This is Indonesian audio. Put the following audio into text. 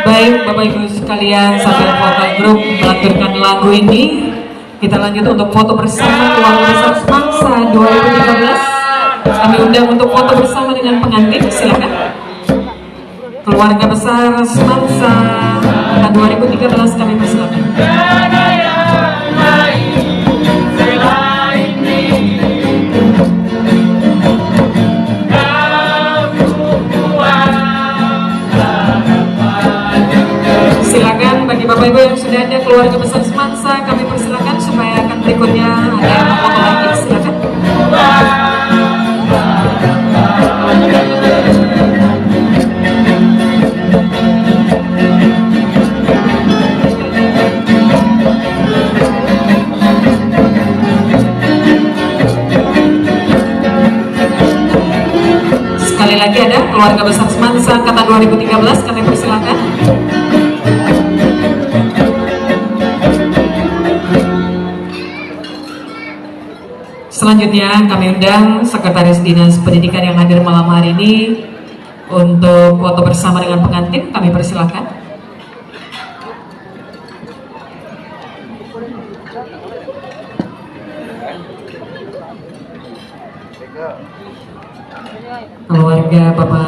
Baik Bapak Ibu sekalian, sambil vokal grup melanturkan lagu ini, kita lanjut untuk foto bersama Keluarga Besar Semangsa 2013. Kami undang untuk foto bersama dengan pengantin, silakan. Keluarga Besar Semangsa tahun 2013 kami persilakan. Silakan bagi Bapak Ibu yang sudah ada keluarga besar Semangsa, kami persilakan supaya akan berikutnya ada yang mau foto lagi, silakan. Sekali lagi ada keluarga besar Semangsa kata 2013, kami persilakan. Selanjutnya kami undang Sekretaris Dinas Pendidikan yang hadir malam hari ini untuk foto bersama dengan pengantin, kami persilakan. Keluarga Bapak